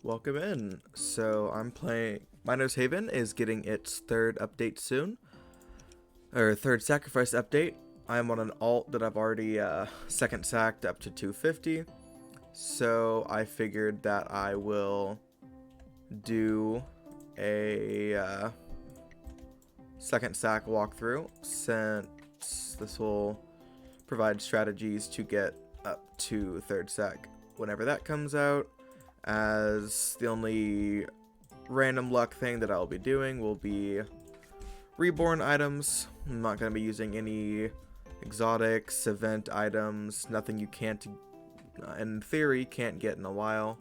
Welcome in. So I'm playing Miner's Haven is getting its third update soon. Or third sacrifice update. I'm on an alt that I've already second sacked up to 250. So I figured that I will do a second sack walkthrough, since this will provide strategies to get up to third sack whenever that comes out, as the only random luck thing that I'll be doing will be reborn items. I'm not going to be using any exotics, event items, nothing you can't, in theory, can't get in a while.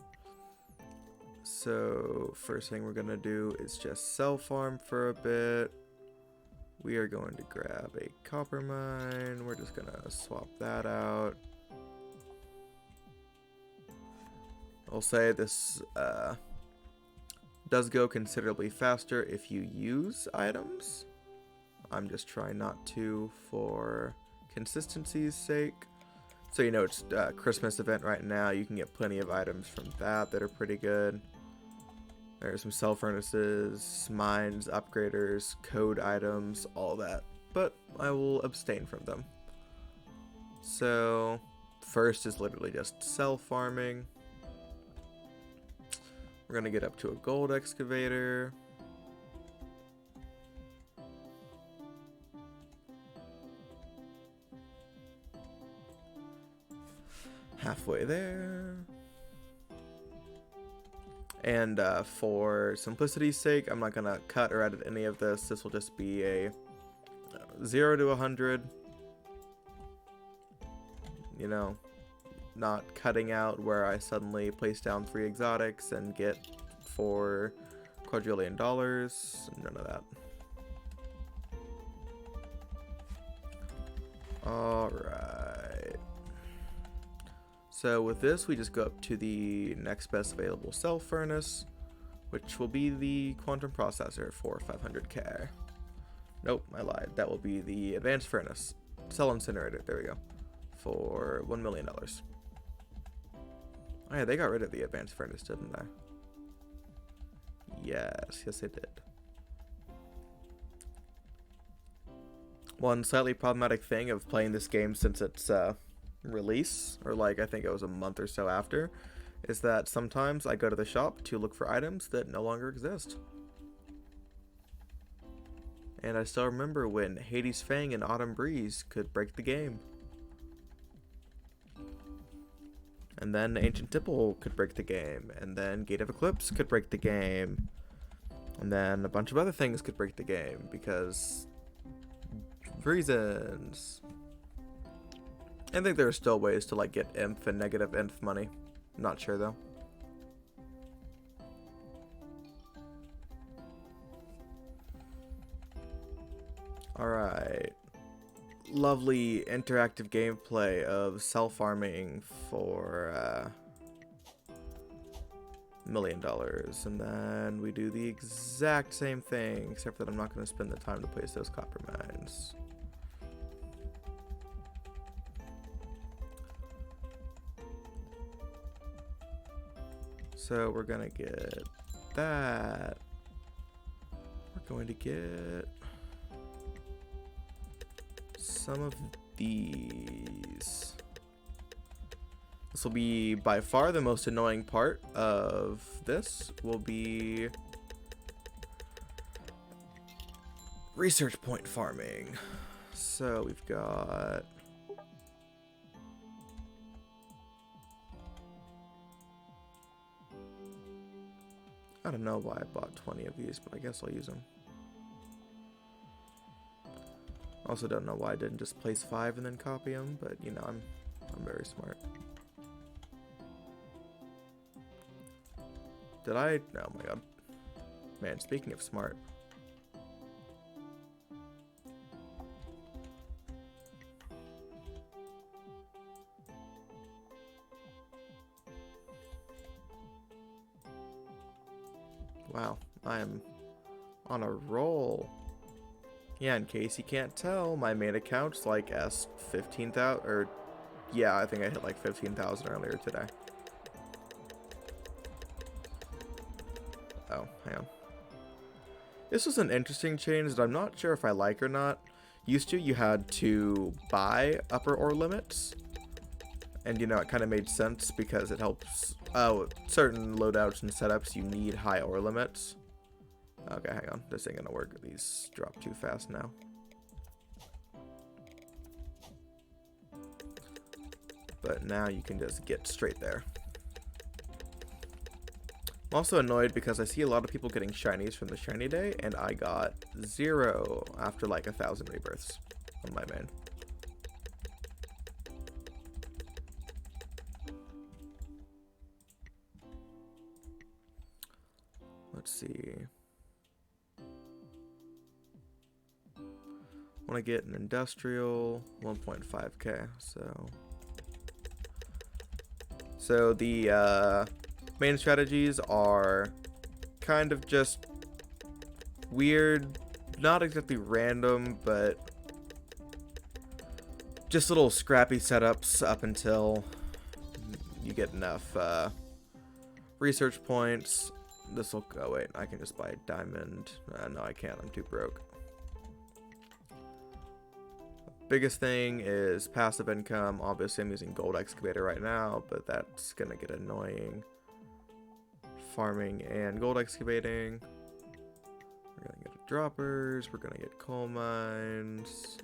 So first thing we're going to do is just sell farm for a bit. We are going to grab a copper mine. We're just going to swap that out. I'll say this does go considerably faster if you use items. I'm just trying not to for consistency's sake. So you know it's a Christmas event right now. You can get plenty of items from that are pretty good. There's some cell furnaces, mines, upgraders, code items, all that. But I will abstain from them. So first is literally just cell farming. We're going to get up to a gold excavator. Halfway there. And for simplicity's sake, I'm not going to cut or edit any of this. This will just be a 0 to 100. You know, not cutting out where I suddenly place down 3 exotics and get 4 quadrillion dollars. None of that. Alright. So with this, we just go up to the next best available cell furnace, which will be the quantum processor for 500k. Nope, I lied. That will be the advanced furnace. Cell incinerator, there we go. For $1 million. Oh yeah, they got rid of the advanced furnace, didn't they? Yes, they did. One slightly problematic thing of playing this game since its release, or like I think it was a month or so after, is that sometimes I go to the shop to look for items that no longer exist. And I still remember when Hades Fang and Autumn Breeze could break the game. And then Ancient Tipple could break the game. And then Gate of Eclipse could break the game. And then a bunch of other things could break the game because reasons. I think there are still ways to like get inf and negative inf money. I'm not sure though. Alright. Lovely interactive gameplay of cell farming for $1 million, and then we do the exact same thing, except that I'm not going to spend the time to place those copper mines. So we're going to get that. We're going to get some of these. This will be by far the most annoying part of this, will be research point farming. So we've got I don't know why I bought 20 of these, but I guess I'll use them. Also don't know why I didn't just place 5 and then copy them, but you know, I'm very smart. Did I? Oh my god. Man, speaking of smart. Wow, I am on a roll. Yeah, in case you can't tell, my main account's like S15,000, or yeah, I think I hit like 15,000 earlier today. Oh, hang on. This was an interesting change that I'm not sure if I like or not. Used to, you had to buy upper ore limits. And, you know, it kind of made sense because it helps... certain loadouts and setups, you need high ore limits. Okay, hang on. This ain't gonna work. These drop too fast now. But now you can just get straight there. I'm also annoyed because I see a lot of people getting shinies from the shiny day, and I got 0 after like 1,000 rebirths on my main. Let's see. Want to get an industrial 1.5k. So the main strategies are kind of just weird, not exactly random, but just little scrappy setups up until you get enough research points. This will go. Wait, I can just buy a diamond. No, I can't. I'm too broke. Biggest thing is passive income. Obviously, I'm using gold excavator right now, but that's gonna get annoying. Farming and gold excavating. We're gonna get droppers. We're gonna get coal mines.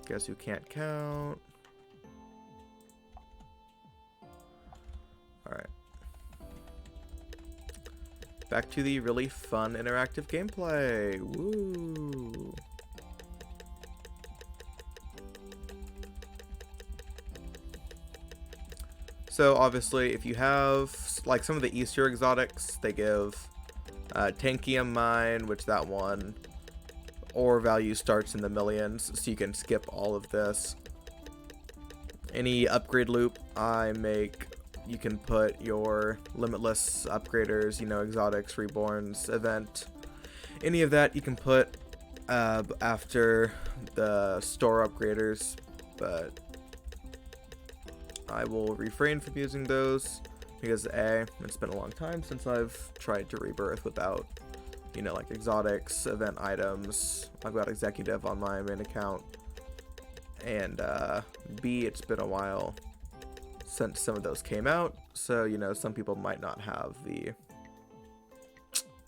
Guess who can't count? Alright. Back to the really fun interactive gameplay. Woo! So obviously, if you have like some of the Easter exotics, they give Tankium Mine, which that one ore value starts in the millions, so you can skip all of this. Any upgrade loop I make, you can put your limitless upgraders, you know, exotics, reborns, event, any of that you can put after the store upgraders, but I will refrain from using those because A, it's been a long time since I've tried to rebirth without, you know, like exotics, event items. I've got executive on my main account, and B, it's been a while since some of those came out, so you know, some people might not have the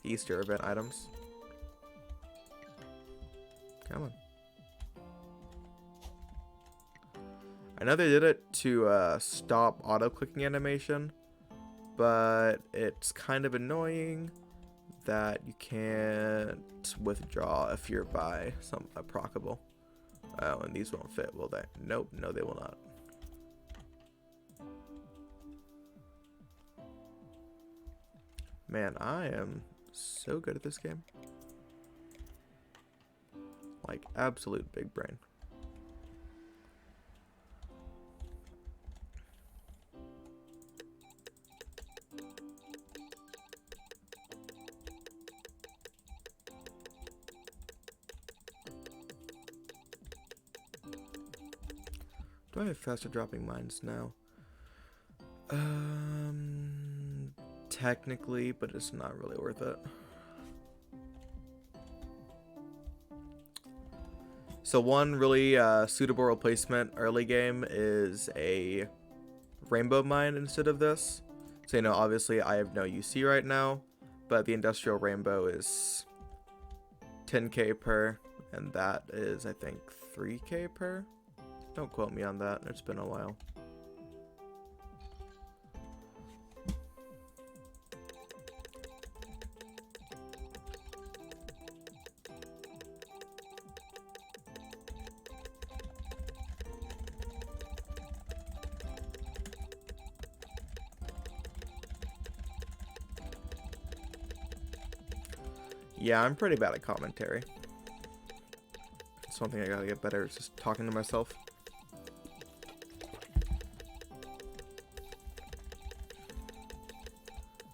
Easter event items. Come on. I know they did it to stop auto-clicking animation, but it's kind of annoying that you can't withdraw if you're by a proccable. Oh, and these won't fit, will they? Nope, no they will not. Man, I am so good at this game. Like, absolute big brain. Do I have faster dropping mines now? Technically, but it's not really worth it. So one really suitable replacement early game is a rainbow mine instead of this. So, you know, obviously I have no UC right now, but the industrial rainbow is 10k per, and that is, I think, 3k per. Don't quote me on that. It's been a while. Yeah, I'm pretty bad at commentary. It's one thing I gotta get better at, just talking to myself.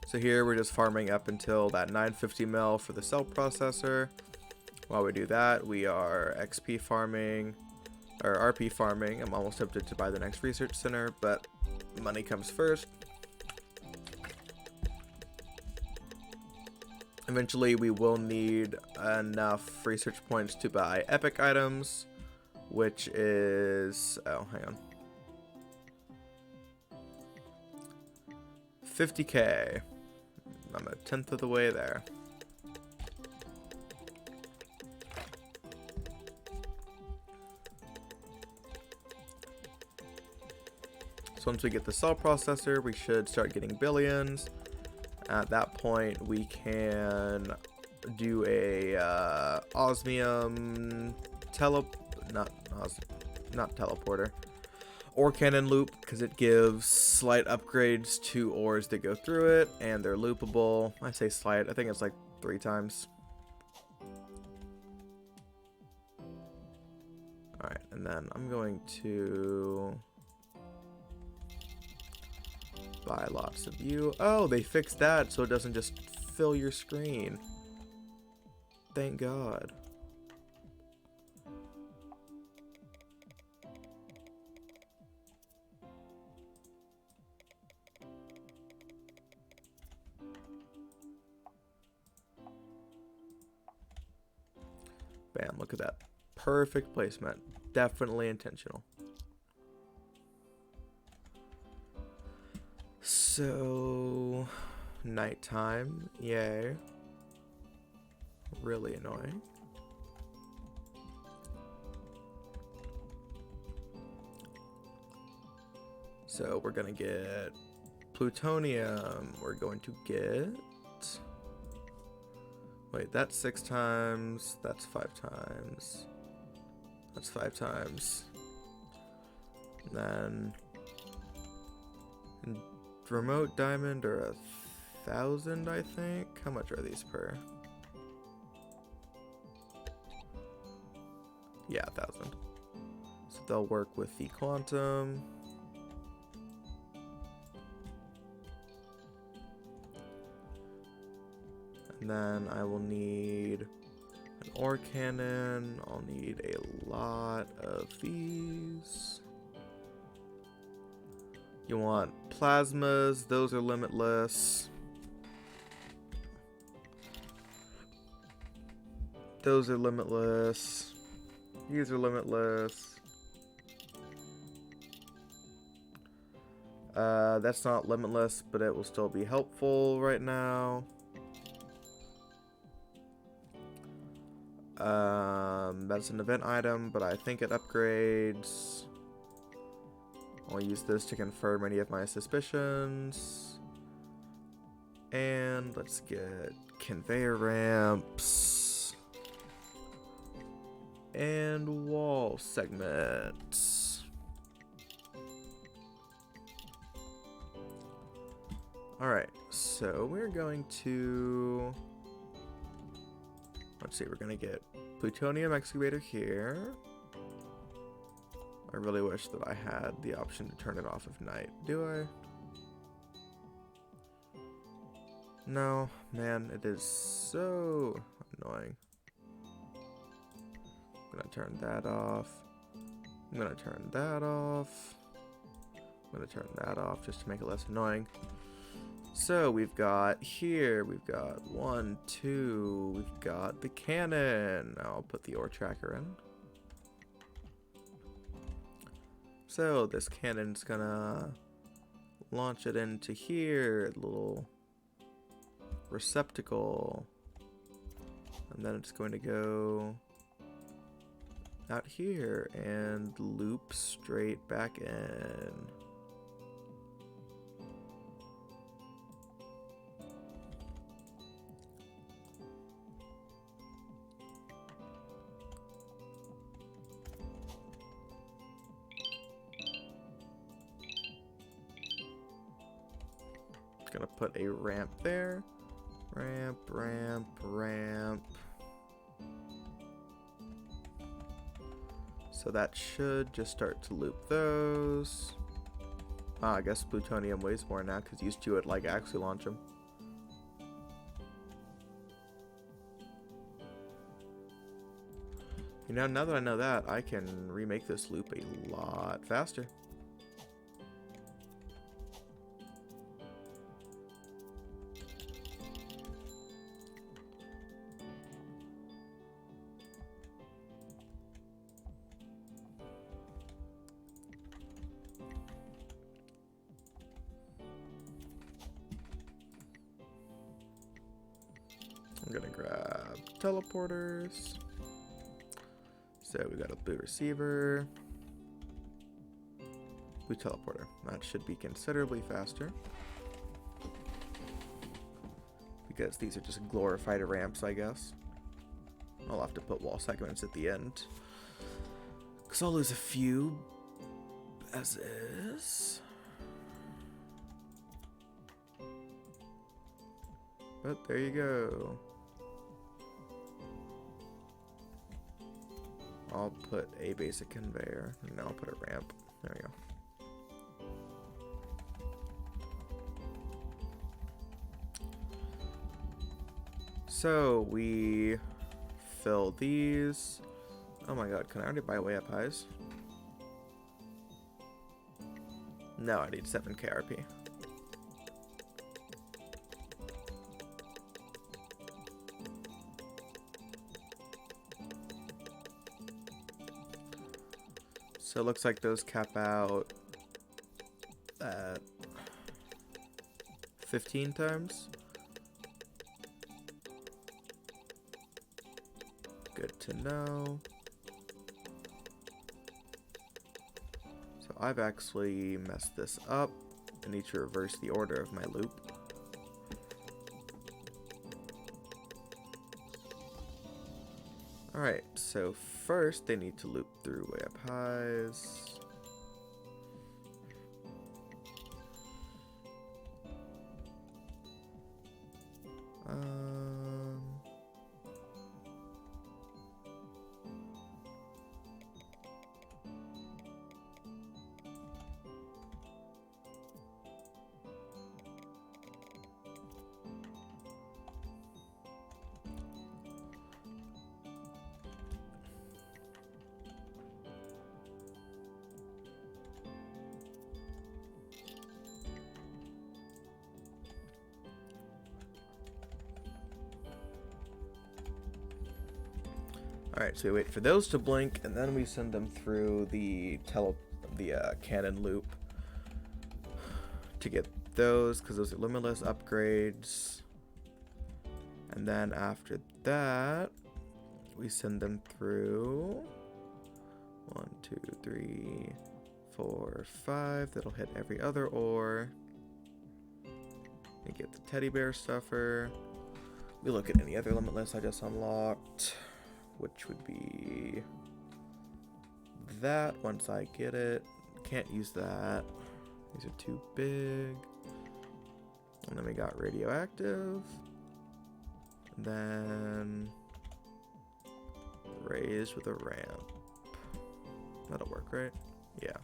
So here we're just farming up until that 950 mil for the cell processor. While we do that, we are XP farming or RP farming. I'm almost tempted to buy the next research center, but money comes first. Eventually, we will need enough research points to buy epic items, which is, oh, hang on, 50k. I'm a tenth of the way there. So once we get the cell processor, we should start getting billions. At that point, we can do a osmium not teleporter, ore cannon loop, because it gives slight upgrades to ores that go through it, and they're loopable. I say slight, I think it's like 3 times. Alright, and then I'm going to buy lots of you. Oh, they fixed that so it doesn't just fill your screen. Thank God. Bam, look at that. Perfect placement. Definitely intentional. So, nighttime, yay. Really annoying. So we're gonna get plutonium. We're going to get, wait, that's 6 times, that's 5 times, that's 5 times. And then remote diamond are 1,000, I think. How much are these per? Yeah, 1,000. So they'll work with the quantum. And then I will need an ore cannon. I'll need a lot of these. You want plasmas, those are limitless. Those are limitless. These are limitless. That's not limitless, but it will still be helpful right now. That's an event item, but I think it upgrades. I'll use this to confirm any of my suspicions. And let's get conveyor ramps and wall segments. Alright, so we're going to, let's see, we're going to get plutonium excavator here. I really wish that I had the option to turn it off at night. Do I? No, man, it is so annoying. I'm gonna turn that off. I'm gonna turn that off. I'm gonna turn that off just to make it less annoying. So we've got here, we've got 1, 2, we've got the cannon. I'll put the ore tracker in. So this cannon's gonna launch it into here, a little receptacle, and then it's going to go out here and loop straight back in. Gonna put a ramp there. Ramp, ramp, ramp. So that should just start to loop those. I guess plutonium weighs more now because used to it like actually launch them. You know, now that I know that, I can remake this loop a lot faster. I'm gonna grab teleporters. So we got a blue receiver, blue teleporter. That should be considerably faster, because these are just glorified ramps, I guess. I'll have to put wall segments at the end, because I'll lose a few as is. But there you go. I'll put a basic conveyor, and now I'll put a ramp. There we go. So we fill these. Oh my god, can I already buy way up highs? No, I need 7k RP. So it looks like those cap out at 15 times. Good to know. So I've actually messed this up. I need to reverse the order of my loop. Alright, so first they need to loop through way up highs. Alright, so we wait for those to blink, and then we send them through the cannon loop to get those, because those are limitless upgrades. And then after that, we send them through 1, 2, 3, 4, 5. That'll hit every other ore. And get the teddy bear stuffer. We look at any other limitless I just unlocked, which would be that once I get it. Can't use that. These are too big. And then we got radioactive. And then raised with a ramp. That'll work, right? Yeah.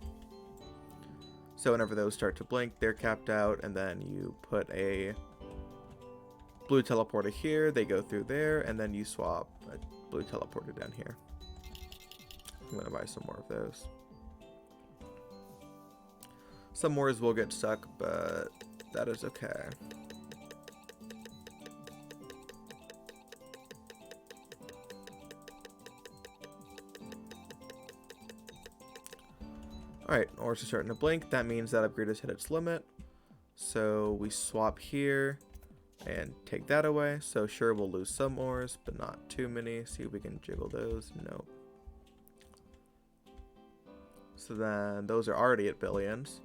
So whenever those start to blink, they're capped out, and then you put a blue teleporter here, they go through there, and then you swap a blue teleporter down here. I'm gonna buy some more of those. Some mores will get stuck, but that is okay. Alright, ores are starting to blink. That means that upgrade has hit its limit. So we swap here and take that away. So sure, we'll lose some ores, but not too many. See if we can jiggle those. Nope. So then those are already at billions.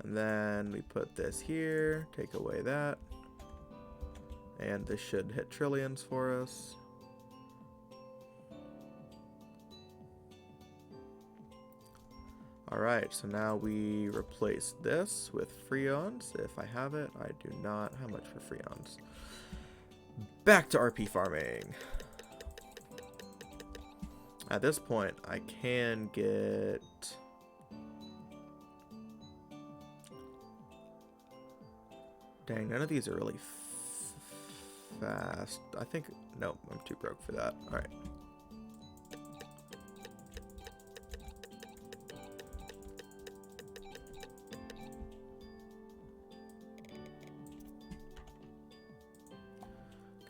And then we put this here, take away that. And this should hit trillions for us. Alright, so now we replace this with freons. If I have it, I do not. How much for freons? Back to RP farming. At this point, I can get... Dang, none of these are really fast. I think, nope, I'm too broke for that. All right.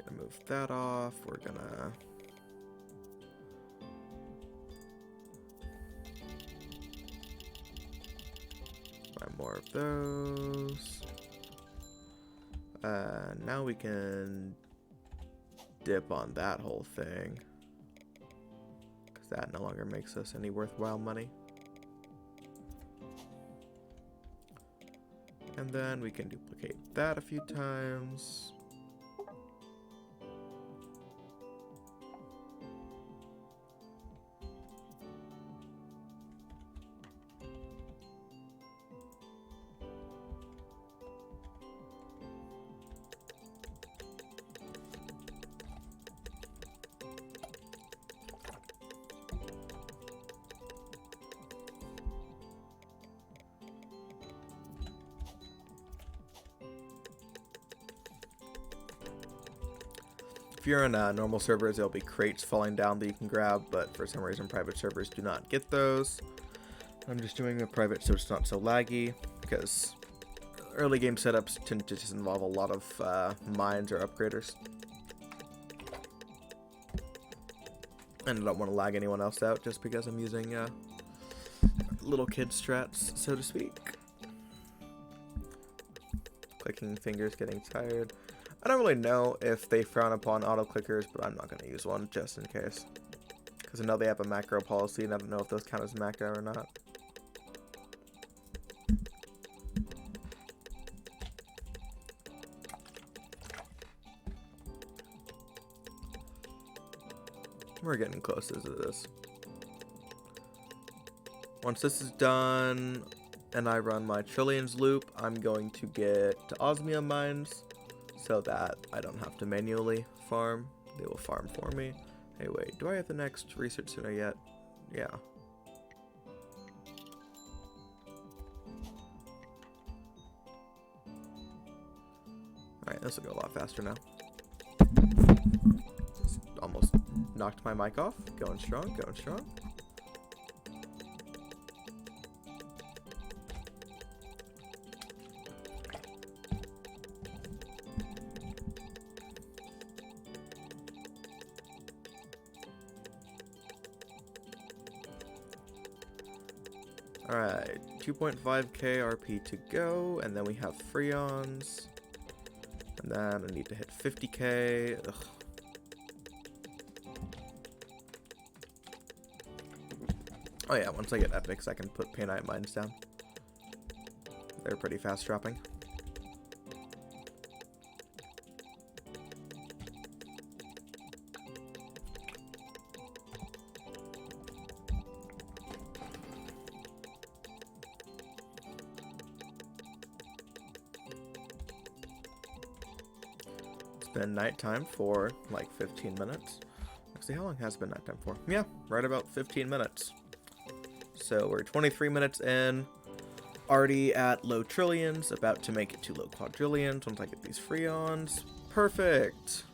Gonna move that off. We're gonna buy more of those. Now we can dip on that whole thing, because that no longer makes us any worthwhile money. And then we can duplicate that a few times. If you're in normal servers, there'll be crates falling down that you can grab, but for some reason private servers do not get those. I'm just doing a private so it's not so laggy, because early game setups tend to just involve a lot of mines or upgraders. And I don't want to lag anyone else out just because I'm using little kid strats, so to speak. Clicking fingers getting tired. I don't really know if they frown upon auto clickers, but I'm not going to use one just in case. Because I know they have a macro policy, and I don't know if those count as macro or not. We're getting close to this. Once this is done, and I run my trillions loop, I'm going to get to osmium mines, so that I don't have to manually farm. They will farm for me. Hey, wait, do I have the next research center yet? Yeah. Alright, this will go a lot faster now. Just almost knocked my mic off. Going strong, going strong. Alright, 2.5k RP to go, and then we have Freons. And then I need to hit 50k. Ugh. Oh yeah, once I get epics, I can put painite mines down. They're pretty fast dropping. Been nighttime for like 15 minutes. Let's see, how long has it been nighttime for? Yeah, right about 15 minutes. So we're 23 minutes in, already at low trillions, about to make it to low quadrillions once I get these freons. Perfect!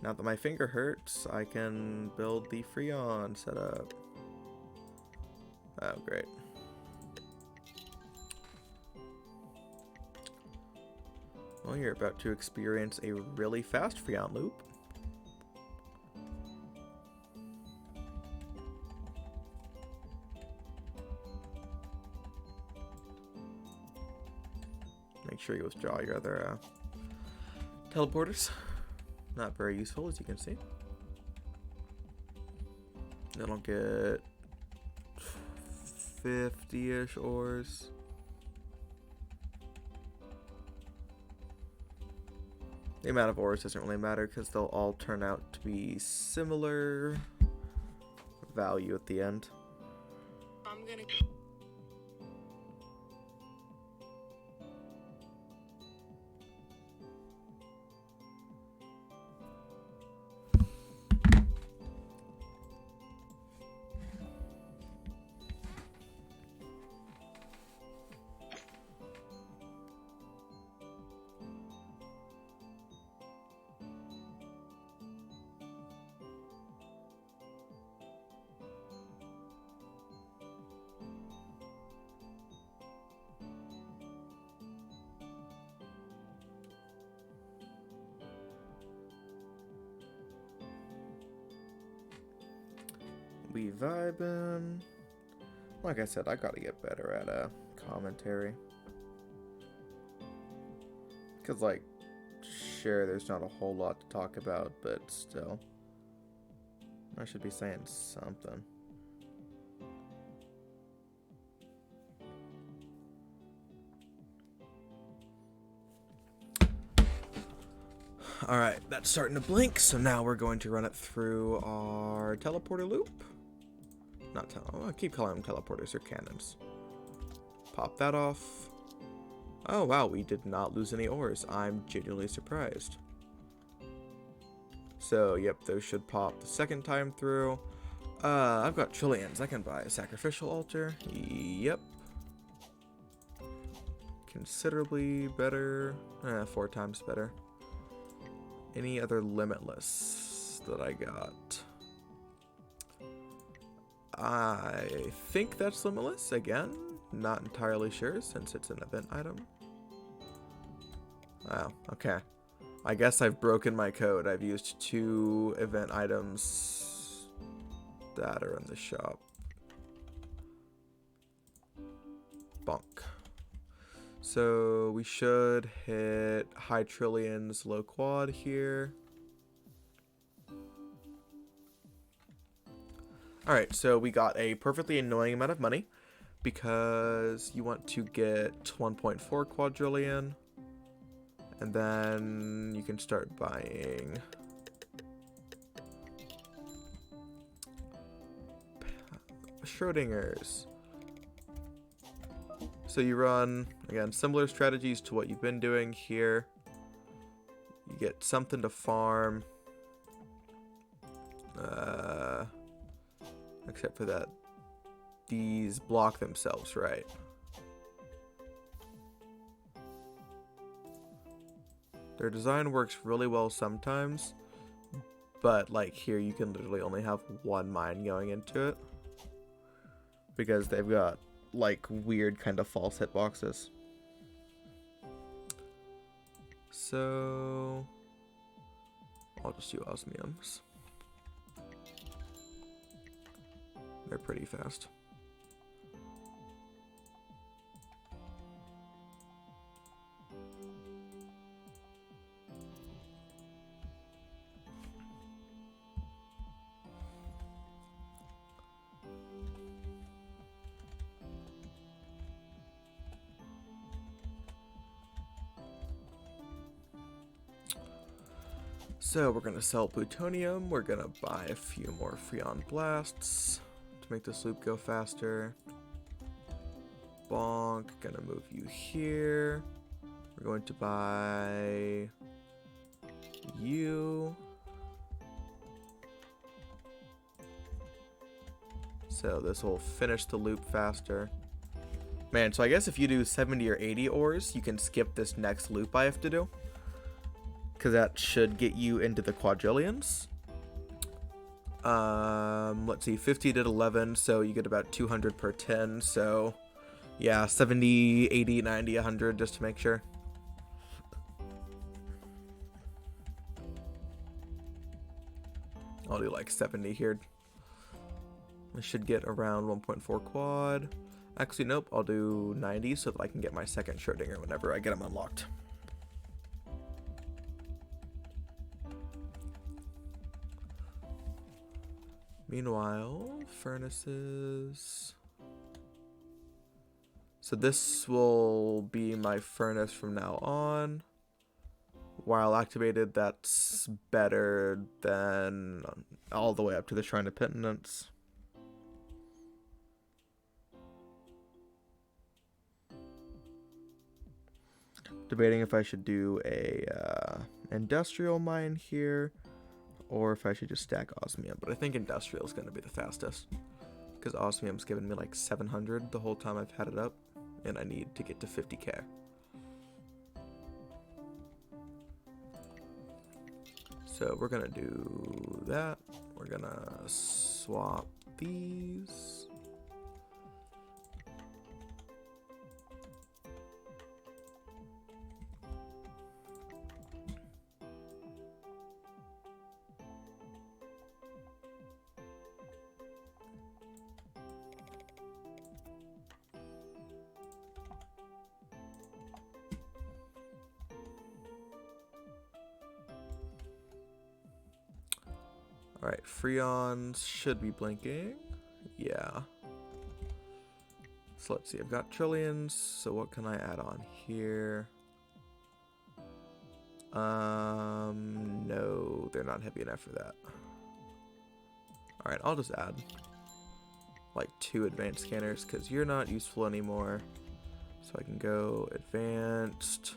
Now that my finger hurts, I can build the freon setup. Oh, great. Well, you're about to experience a really fast freon loop. Make sure you withdraw your other teleporters. Not very useful, as you can see. Then I'll get 50-ish ores. The amount of ores doesn't really matter because they'll all turn out to be similar value at the end. I'm gonna... We vibing. Like I said, I gotta get better at commentary. Cause like, sure, there's not a whole lot to talk about, but still, I should be saying something. Alright, that's starting to blink, so now we're going to run it through our teleporter loop. I keep calling them teleporters, or cannons. Pop that off. Oh wow, we did not lose any ores. I'm genuinely surprised. So, yep, those should pop the second time through. I've got trillions. I can buy a sacrificial altar. Yep. Considerably better. 4 times better. Any other limitless that I got? I think that's limitless. Again, not entirely sure since it's an event item. Wow, okay. I guess I've broken my code. I've used 2 event items that are in the shop. Bonk. So we should hit high trillions, low quad here. Alright, so we got a perfectly annoying amount of money because you want to get 1.4 quadrillion. And then you can start buying Schrodinger's. So you run, again, similar strategies to what you've been doing here. You get something to farm. Except for that these block themselves, right? Their design works really well sometimes, but like here you can literally only have 1 mine going into it because they've got like weird kind of false hitboxes. So I'll just do osmiums. They're pretty fast. So we're gonna sell plutonium. We're gonna buy a few more Freon blasts to make this loop go faster. Bonk. Gonna move you here. We're going to buy you. So this will finish the loop faster. Man, so I guess if you do 70 or 80 ores, you can skip this next loop I have to do. Because that should get you into the quadrillions. Let's see, 50 did 11, so you get about 200 per 10. So, yeah, 70, 80, 90, 100, just to make sure. I'll do like 70 here. I should get around 1.4 quad. Actually, nope, I'll do 90 so that I can get my second Schrodinger whenever I get them unlocked. Meanwhile, furnaces. So this will be my furnace from now on. While activated, that's better than all the way up to the Shrine of Penitence. Debating if I should do a industrial mine here, or if I should just stack osmium, but I think industrial is going to be the fastest, because osmium's given me like 700 the whole time I've had it up, and I need to get to 50k. So we're going to do that. We're going to swap these. Alright, Freons should be blinking. Yeah. So let's see, I've got trillions, so what can I add on here? No, they're not heavy enough for that. Alright, I'll just add like 2 advanced scanners because you're not useful anymore. So I can go advanced.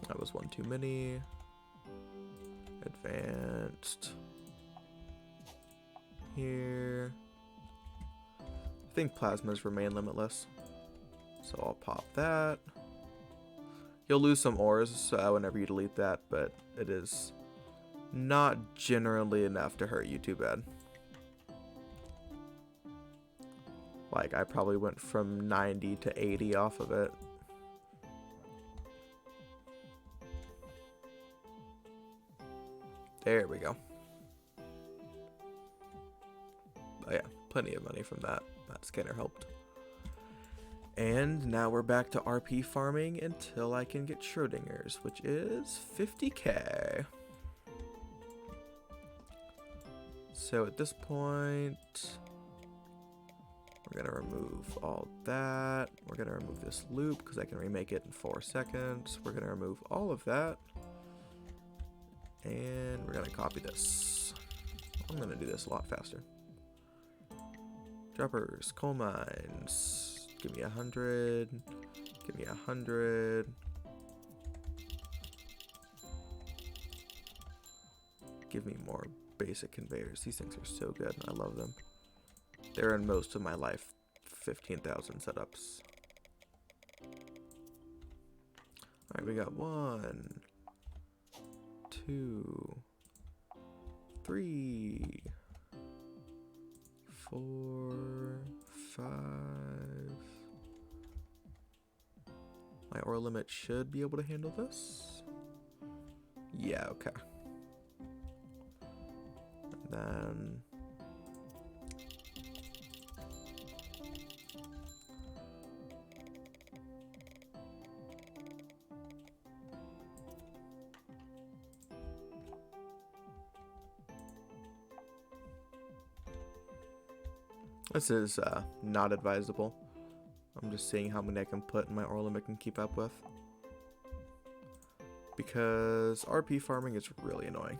That was 1 too many. Advanced. Here. I think plasmas remain limitless. So I'll pop that. You'll lose some ores whenever you delete that, but it is not generally enough to hurt you too bad. Like, I probably went from 90 to 80 off of it. There we go. Oh yeah, plenty of money from that. That scanner helped. And now we're back to RP farming until I can get Schrodinger's, which is 50k. So at this point, we're gonna remove all that. We're gonna remove this loop because I can remake it in 4 seconds. We're gonna remove all of that. And we're gonna copy this. I'm gonna do this a lot faster. Droppers, coal mines. Give me 100. Give me 100. Give me more basic conveyors. These things are so good. I love them. They're in most of my life 15,000 setups. Alright, we got 1, 2, 3, 4, 5. My ore limit should be able to handle this. Yeah, okay. And then this is not advisable. I'm just seeing how many I can put in my ore limit can keep up with. Because RP farming is really annoying.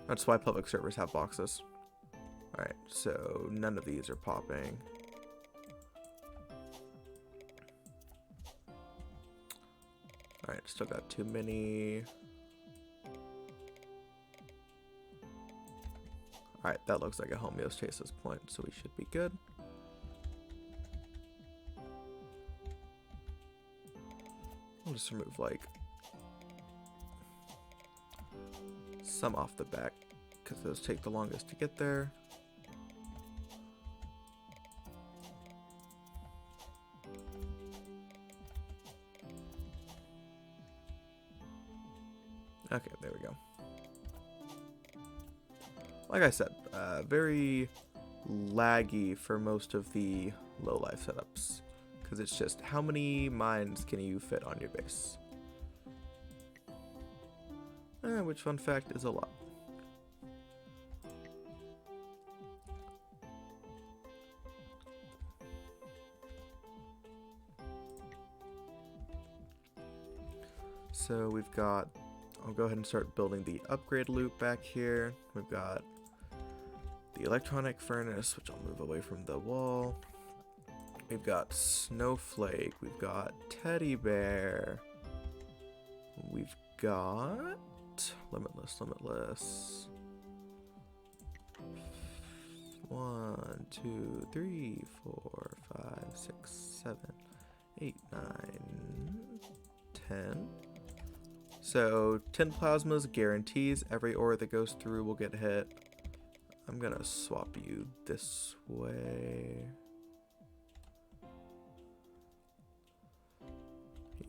That's why public servers have boxes. Alright, so none of these are popping. Alright, still got too many. Alright, that looks like a homeostasis point, so we should be good. I'll just remove like some off the back because those take the longest to get there. Okay, there we go. Like I said, very laggy for most of the low life setups. Because it's just, how many mines can you fit on your base? Which, fun fact, is a lot. So we've got, I'll go ahead and start building the upgrade loop back here. We've got the electronic furnace, which I'll move away from the wall. We've got Snowflake, we've got Teddy Bear, we've got Limitless. 1, 2, 3, 4, 5, 6, 7, 8, 9, 10. So 10 plasmas guarantees every ore that goes through will get hit. I'm gonna swap you this way.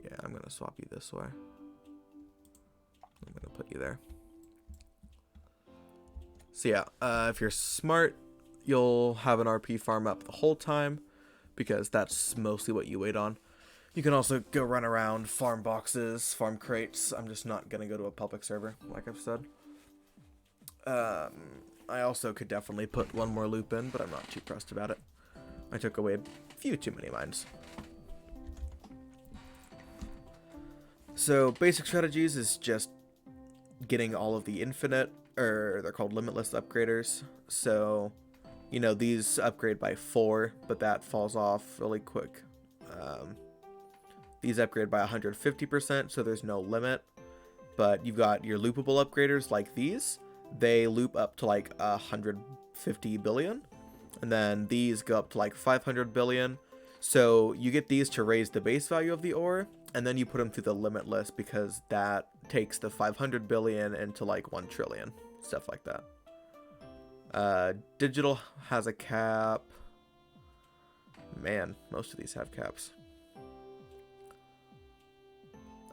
Yeah, I'm gonna swap you this way. I'm gonna put you there. So yeah, if you're smart, you'll have an RP farm up the whole time because that's mostly what you wait on. You can also go run around, farm boxes, farm crates. I'm just not gonna go to a public server, like I've said. I also could definitely put one more loop in, but I'm not too pressed about it. I took away a few too many mines. So basic strategies is just getting all of the infinite, or they're called limitless upgraders. So, you know, these upgrade by 4, but that falls off really quick. These upgrade by 150%, so there's no limit. But you've got your loopable upgraders like these. They loop up to like 150 billion. And then these go up to like 500 billion. So you get these to raise the base value of the ore, and then you put them through the limitless because that takes the 500 billion into like 1 trillion. Stuff like that. Digital has a cap. Man, most of these have caps.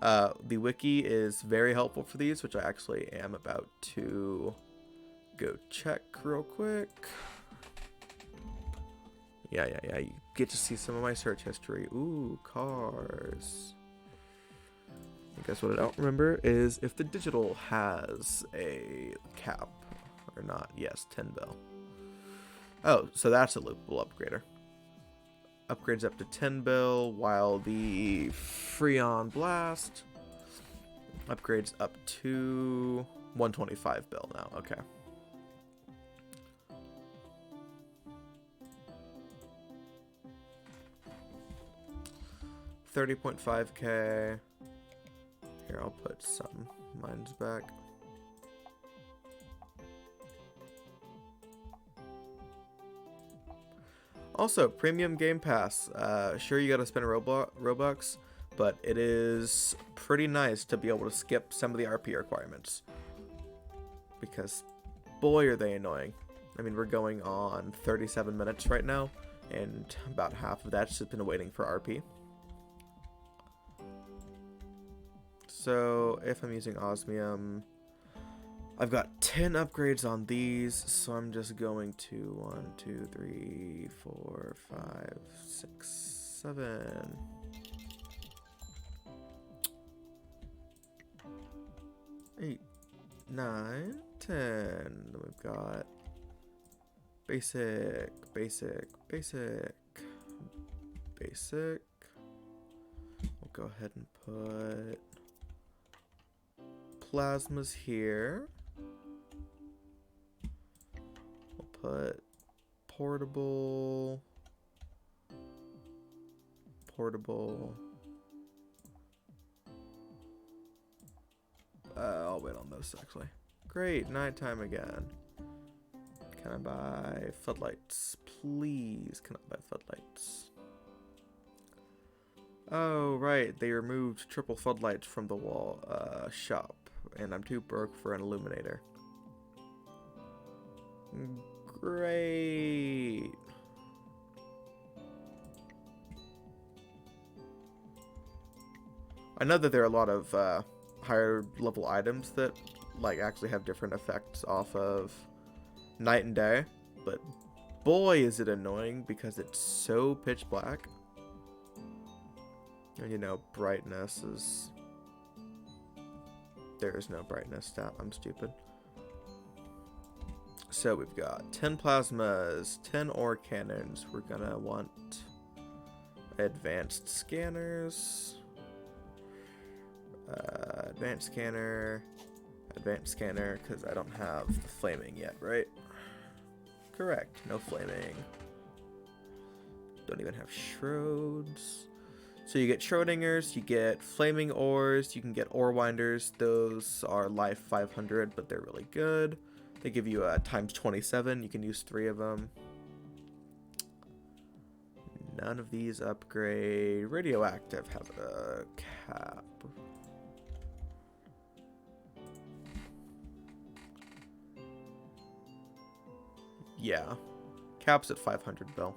The wiki is very helpful for these, which I actually am about to go check real quick. Yeah. You get to see some of my search history. Ooh, cars. I guess what I don't remember is if the digital has a cap or not. Yes, 10 bill. Oh, so that's a loopable upgrader. Upgrades up to 10 bill, while the Freon Blast upgrades up to 125 bill now. Okay. $30.5K. Here, I'll put some mines back. Also, Premium Game Pass. Sure, you gotta spend Robux, but it is pretty nice to be able to skip some of the RP requirements. Because, boy, are they annoying. I mean, we're going on 37 minutes right now, and about half of that's just been waiting for RP. So, if I'm using osmium, I've got 10 upgrades on these, so I'm just going to 1, 2, 3, 4, 5, 6, 7. 8, 9, 10. Then we've got basic. We'll go ahead and put plasmas here. We'll put portable. I'll wait on those actually. Great, nighttime again. Can I buy floodlights? Please, can I buy floodlights? Oh, right, they removed triple floodlights from the wall shop, and I'm too broke for an illuminator. Great. I know that there are a lot of higher level items that like actually have different effects off of night and day, but boy is it annoying because it's so pitch black. And you know, brightness is... There is no brightness stat. I'm stupid. So we've got 10 plasmas, 10 ore cannons. We're gonna want advanced scanners. Advanced scanner, because I don't have the flaming yet, right? Correct, no flaming. Don't even have Schroeds. So you get Schrodingers, you get flaming ores, you can get ore winders. Those are life 500, but they're really good. They give you a times 27. You can use 3 of them. None of these upgrade. Radioactive has a cap. Yeah, caps at 500 bill.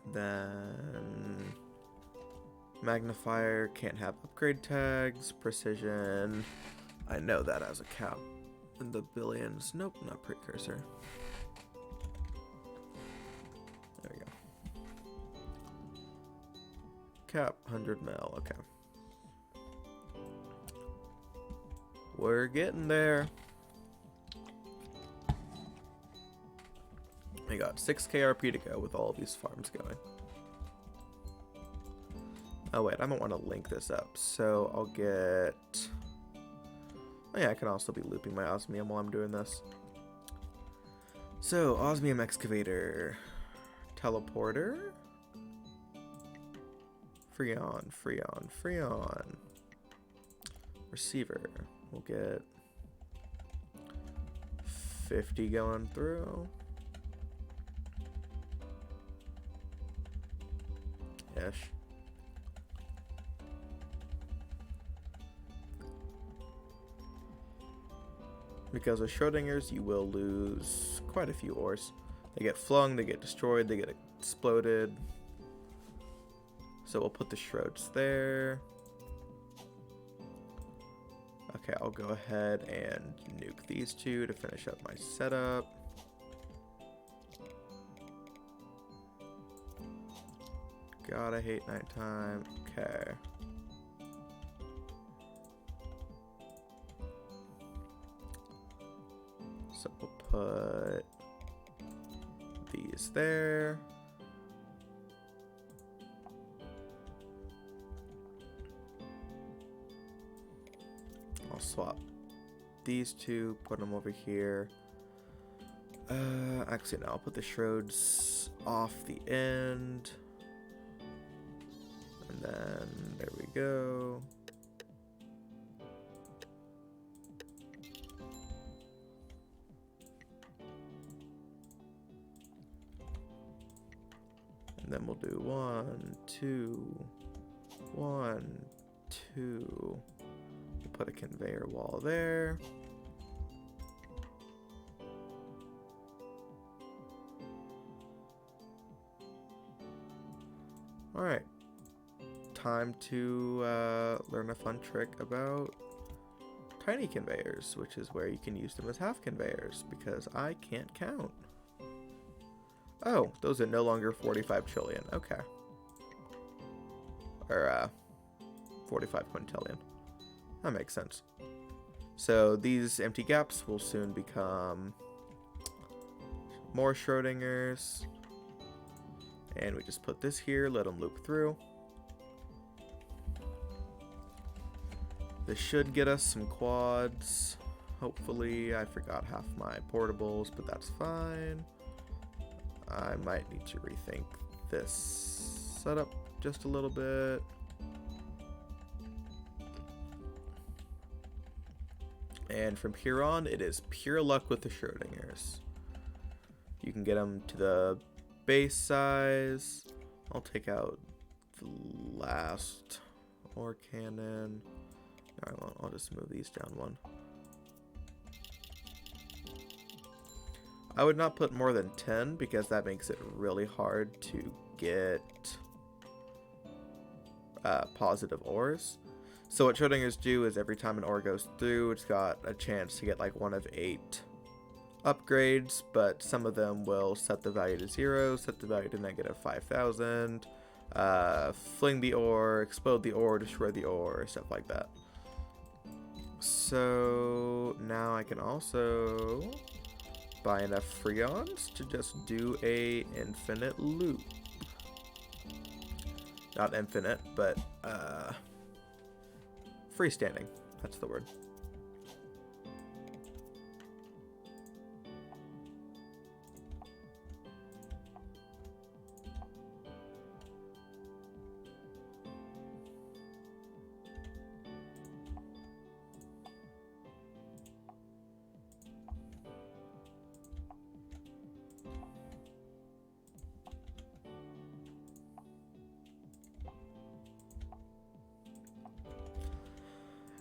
And then magnifier can't have upgrade tags. Precision, I know that as a cap in the billions. Nope, not precursor. There we go. Cap 100 mil. Okay. We're getting there. We got 6k RP to go with all of these farms going. Oh wait, I don't want to link this up, so I'll get... Oh yeah, I can also be looping my osmium while I'm doing this. So, osmium excavator, teleporter, freon, freon, freon, receiver. We'll get 50 going through. Ish. Because with Schrodinger's, you will lose quite a few ores. They get flung, they get destroyed, they get exploded. So we'll put the Shrods there. Okay, I'll go ahead and nuke these two to finish up my setup. God, I hate nighttime. Okay. So we'll put these there. I'll swap these two, put them over here. Actually, no, I'll put the Shrods off the end. And then, there we go. And then we'll do 1, 2, 1, 2. We'll put a conveyor wall there. Alright. Time to learn a fun trick about tiny conveyors, which is where you can use them as half conveyors, because I can't count. Oh, those are no longer 45 trillion. Okay. Or, 45 quintillion. That makes sense. So these empty gaps will soon become more Schrodingers. And we just put this here, let them loop through. This should get us some quads. Hopefully, I forgot half my portables, but that's fine. I might need to rethink this setup just a little bit. And from here on, it is pure luck with the Schrodingers. You can get them to the base size. I'll take out the last ore cannon. Alright, I'll just move these down one. I would not put more than 10 because that makes it really hard to get positive ores. So what Schrodingers do is every time an ore goes through, it's got a chance to get like one of 8 upgrades, but some of them will set the value to 0, set the value to negative 5,000, fling the ore, explode the ore, destroy the ore, stuff like that. So now I can also buy enough freons to just do a infinite loop. Not infinite, but freestanding. That's the word.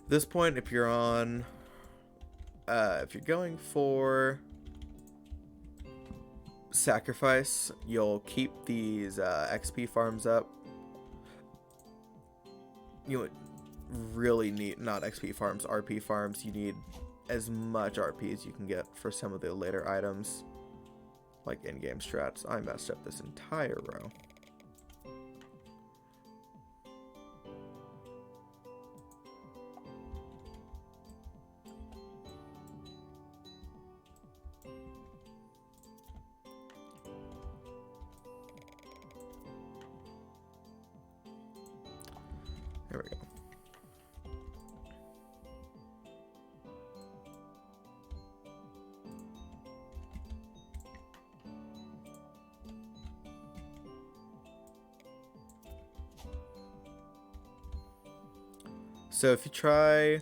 At this point, if you're on, if you're going for sacrifice, you'll keep these XP farms up. You really need, not XP farms, RP farms. You need as much RP as you can get for some of the later items, like in-game strats. I messed up this entire row. There we go. So if you try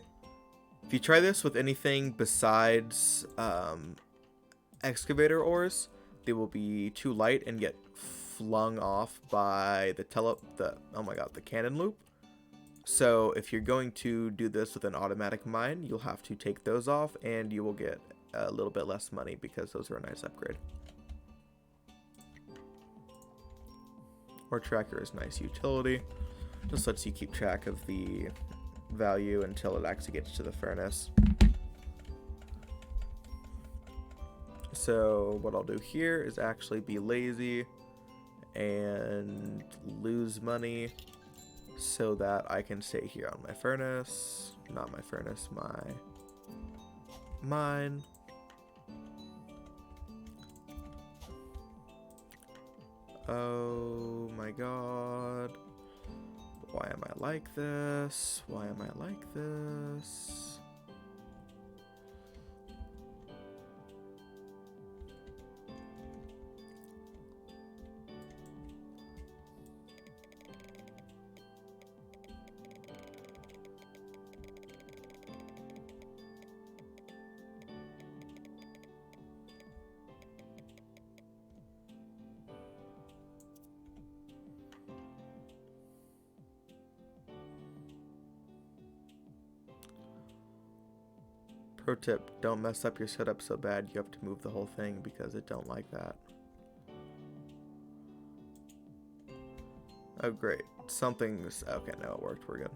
this with anything besides excavator ores, they will be too light and get flung off by the cannon loop. So if you're going to do this with an automatic mine, you'll have to take those off, and you will get a little bit less money because those are a nice upgrade. Ore tracker is nice utility. Just lets you keep track of the value until it actually gets to the furnace. So what I'll do here is actually be lazy and lose money so that I can stay here on my furnace. Not my furnace, my mine. Oh my god. Why am I like this? Why am I like this? Pro tip, don't mess up your setup so bad you have to move the whole thing because it don't like that. Oh great, something's, okay, no it worked, we're good.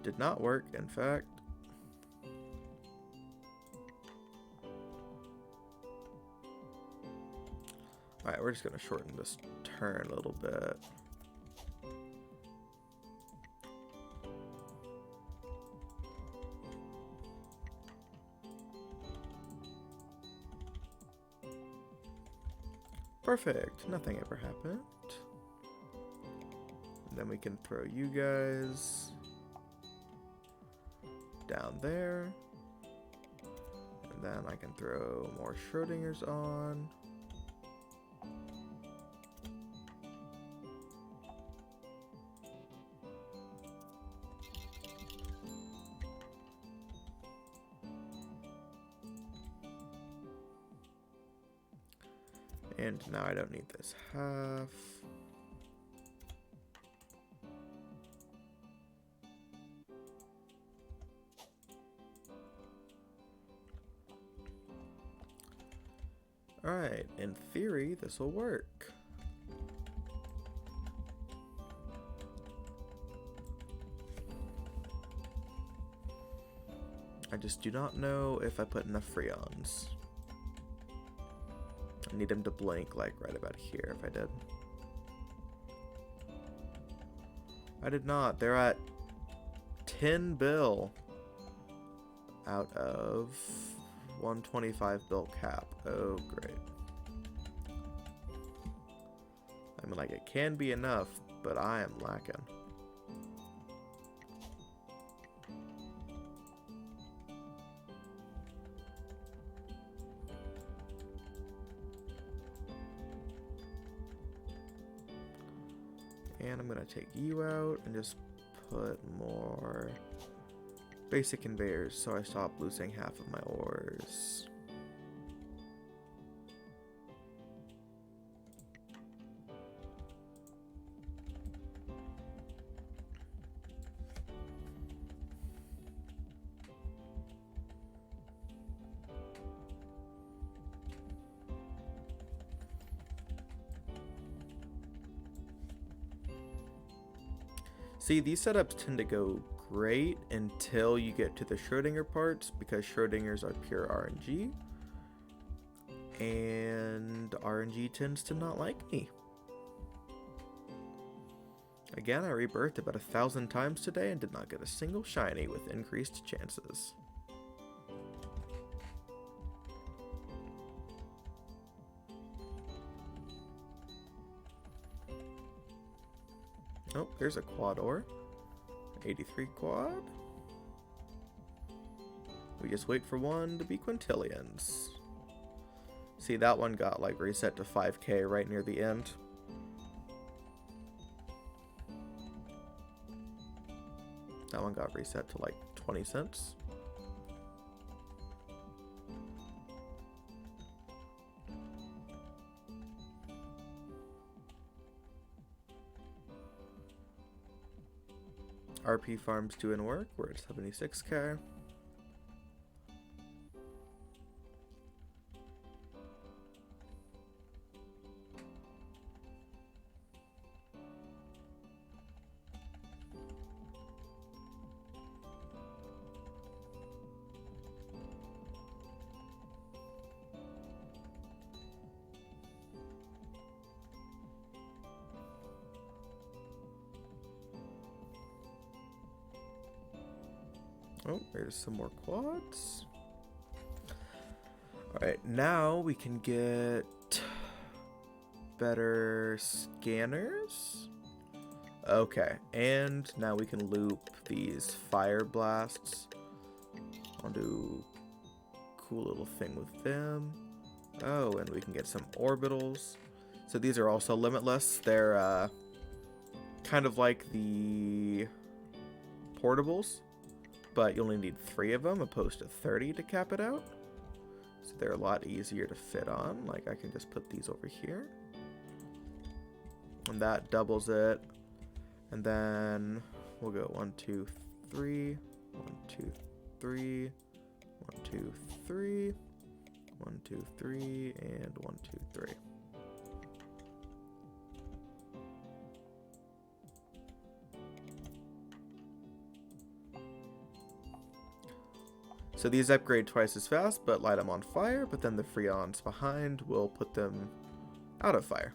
Did not work, in fact. Alright, we're just gonna shorten this turn a little bit. Perfect. Nothing ever happened. And then we can throw you guys down there. And then I can throw more Schrodinger's on. And now I don't need this half. Alright, in theory, this will work. I just do not know if I put enough freons. I need them to blink like right about here if I did. I did not. They're at 10 bill out of 125 bill cap. Oh, great. I mean, like, it can be enough, but I am lacking. And I'm going to take you out and just put more basic conveyors so I stop losing half of my ores. See, these setups tend to go great until you get to the Schrodinger parts, because Schrodingers are pure RNG, and RNG tends to not like me. Again, I rebirthed about 1,000 times today and did not get a single shiny with increased chances. Oh, there's a quad ore. 83 quad. We just wait for one to be quintillions. See, that one got like reset to 5k right near the end. That one got reset to like 20 cents. RP farms doing work. We're at 76k. Oh, there's some more quads. Alright, now we can get better scanners. Okay, and now we can loop these fire blasts. I'll do a cool little thing with them. Oh, and we can get some orbitals. So these are also limitless. They're kind of like the portables, but you only need 3 of them opposed to 30 to cap it out. So they're a lot easier to fit on. Like I can just put these over here. And that doubles it. And then we'll go 1, 2, 3, 1, 2, 3, 1, 2, 3, 1, 2, 3, and 1, 2, 3. So these upgrade twice as fast, but light them on fire, but then the freons behind will put them out of fire.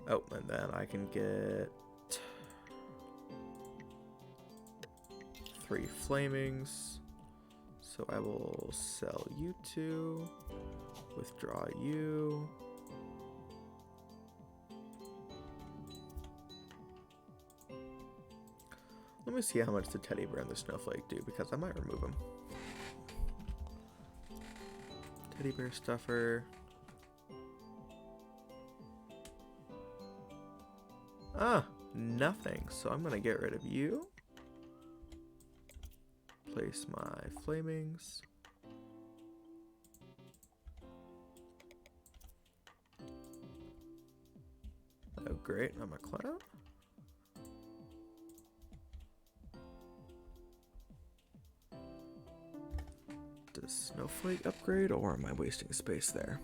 Oh, and then I can get 3 flamings. So I will sell you 2, withdraw you. Let me see how much the teddy bear and the snowflake do, because I might remove them. Teddy bear stuffer. Ah, nothing. So I'm going to get rid of you. Place my flamings. Oh, great. I'm a cloud. Does snowflake upgrade, or am I wasting space there?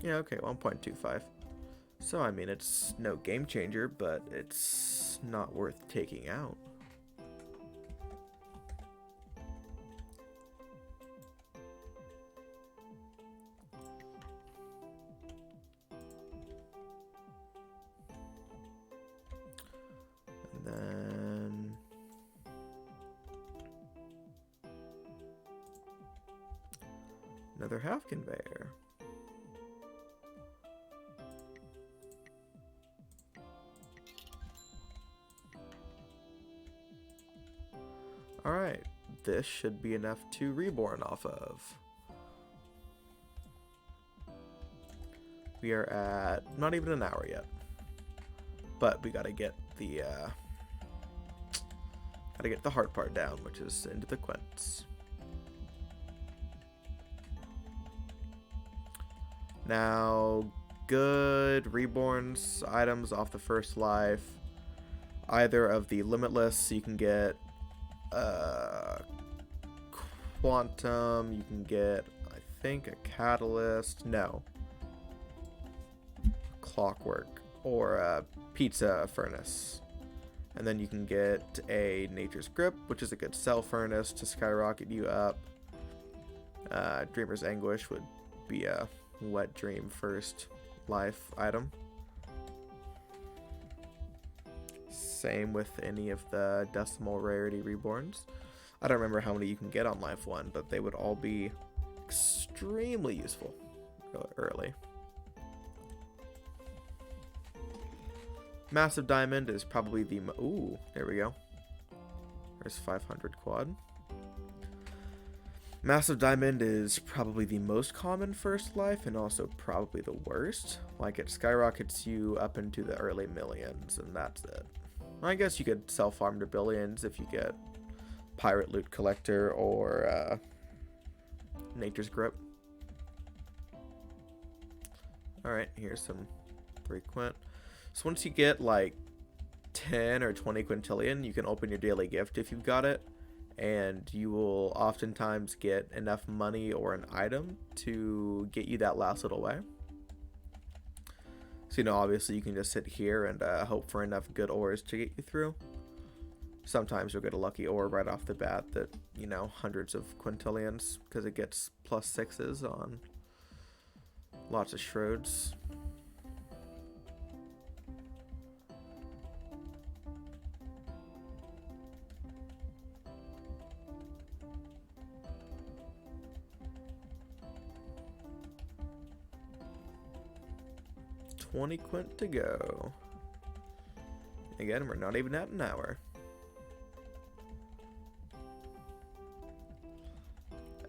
Yeah, okay, 1.25. So, I mean, it's no game changer, but it's not worth taking out. And then another half conveyor. Alright, this should be enough to reborn off of. We are at not even an hour yet. But we gotta get the hard part down, which is into the quints. Now, good reborns items off the first life. Either of the limitless, so you can get quantum, you can get, I think, a catalyst, no, clockwork, or a pizza furnace. And then you can get a nature's grip, which is a good cell furnace to skyrocket you up. Dreamer's anguish would be a wet dream first life item. Same with any of the decimal rarity reborns. I don't remember how many you can get on life 1, but they would all be extremely useful. early. Massive diamond is probably the ooh, there we go. There's 500 quad. Massive diamond is probably the most common first life and also probably the worst. Like it skyrockets you up into the early millions and that's it. I guess you could self-farm to billions if you get pirate loot collector or nature's grip. Alright, here's some 3 quint. So once you get like 10 or 20 quintillion, you can open your daily gift if you've got it. And you will oftentimes get enough money or an item to get you that last little way. So, obviously you can just sit here and hope for enough good ores to get you through. Sometimes you'll get a lucky ore right off the bat that, hundreds of quintillions because it gets +6s on lots of shroods. $20 quint to go. Again, we're not even at an hour.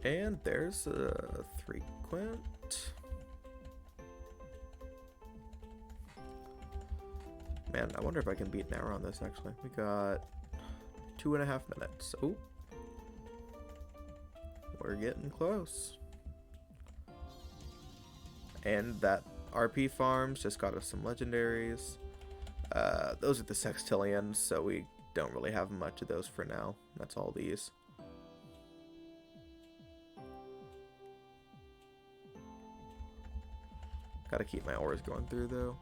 And there's a 3 quint. Man, I wonder if I can beat an hour on this actually. We got 2.5 minutes. Oh, we're getting close. And that RP farms just got us some legendaries. Those are the sextillions, so we don't really have much of those for now. That's all these. Gotta keep my ores going through though.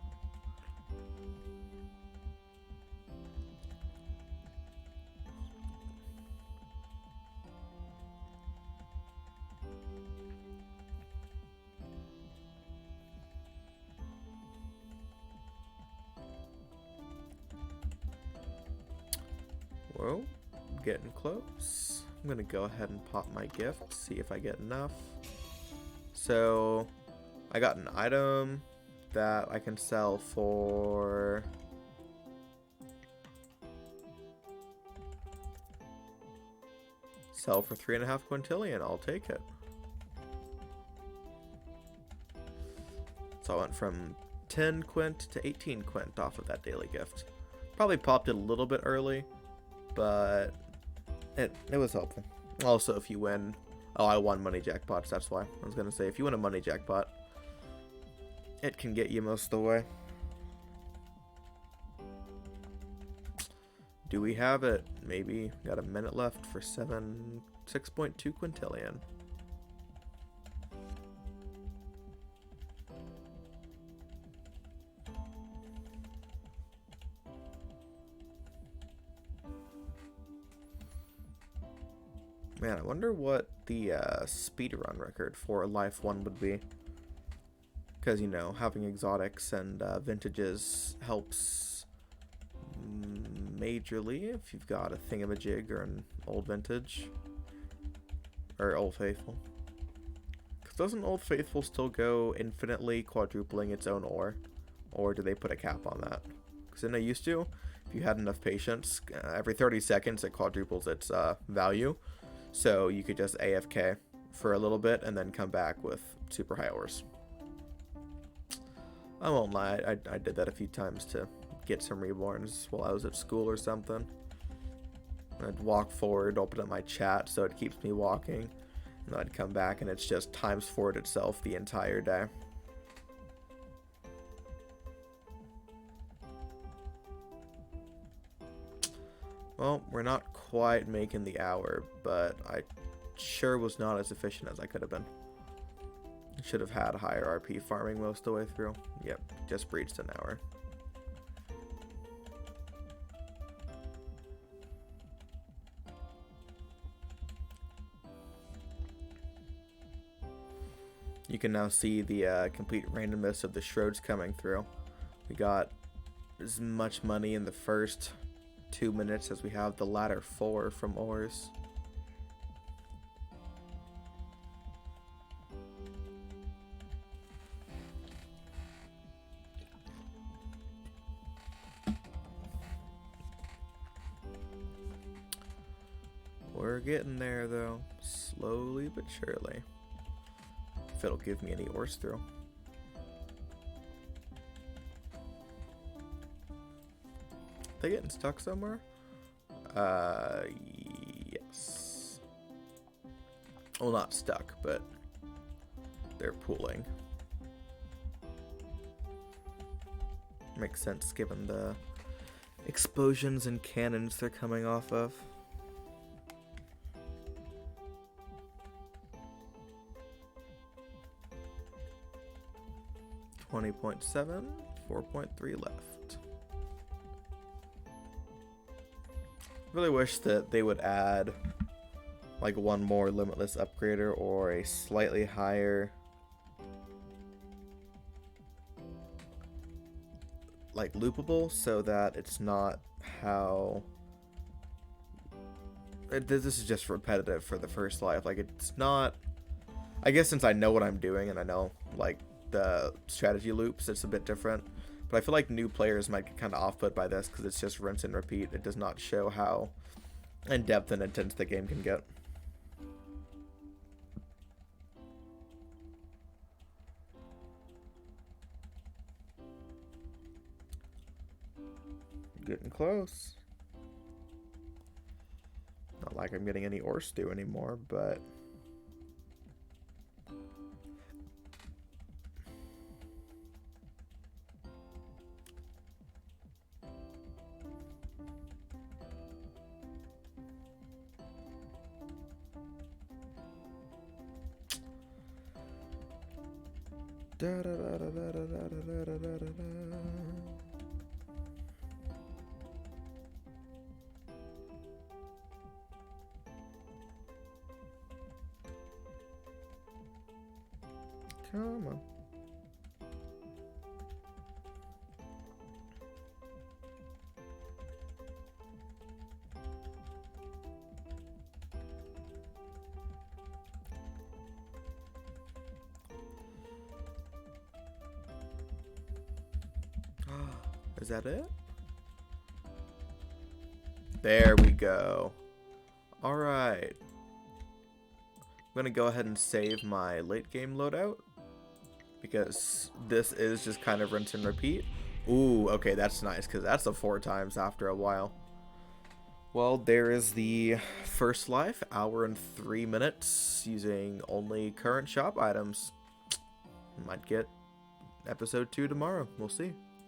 Well, getting close. I'm gonna go ahead and pop my gift, see if I get enough. So I got an item that I can sell for sell for 3.5 quintillion. I'll take it. So I went from 10 quint to 18 quint off of that daily gift. Probably popped it a little bit early, but it was helpful. Also, if you win, I won money jackpots, that's why. I was gonna say, if you win a money jackpot, it can get you most of the way. Do we have it? Maybe. Got a minute left for 6.2 quintillion. Man, I wonder what the speedrun record for Life 1 would be. Because, having exotics and vintages helps majorly if you've got a thingamajig or an old vintage. Or Old Faithful. Because doesn't Old Faithful still go infinitely quadrupling its own ore? Or do they put a cap on that? Because then they used to. If you had enough patience, every 30 seconds it quadruples its value. So you could just AFK for a little bit and then come back with super high ores. I won't lie, I did that a few times to get some reborns while I was at school or something. I'd walk forward, open up my chat so it keeps me walking, and then I'd come back and it's just times forward itself the entire day. Well, we're not quite making the hour, but I sure was not as efficient as I could have been. Should have had higher RP farming most of the way through. Yep, just breached an hour. You can now see the complete randomness of the shroods coming through. We got as much money in the first 2 minutes as we have the latter 4 from ores. getting there though, slowly but surely. If it'll give me any ores through. They getting stuck somewhere? Yes. Well, not stuck, but they're pooling. Makes sense given the explosions and cannons they're coming off of. $20.7, 4.3 left. Really wish that they would add like one more limitless upgrader or a slightly higher like loopable, so that it's not how this is just repetitive for the first life. Like, it's not, I guess since I know what I'm doing and I know like the strategy loops, it's a bit different. But I feel like new players might get kind of off-put by this because it's just rinse and repeat. It does not show how in-depth and intense the game can get. Getting close. Not like I'm getting any ore stew anymore, but come on. Is that it? There we go. Alright. I'm going to go ahead and save my late game loadout, because this is just kind of rinse and repeat. Ooh, okay, that's nice, because that's a 4 times after a while. Well, there is the first life, hour and 3 minutes, using only current shop items. Might get episode 2 tomorrow. We'll see.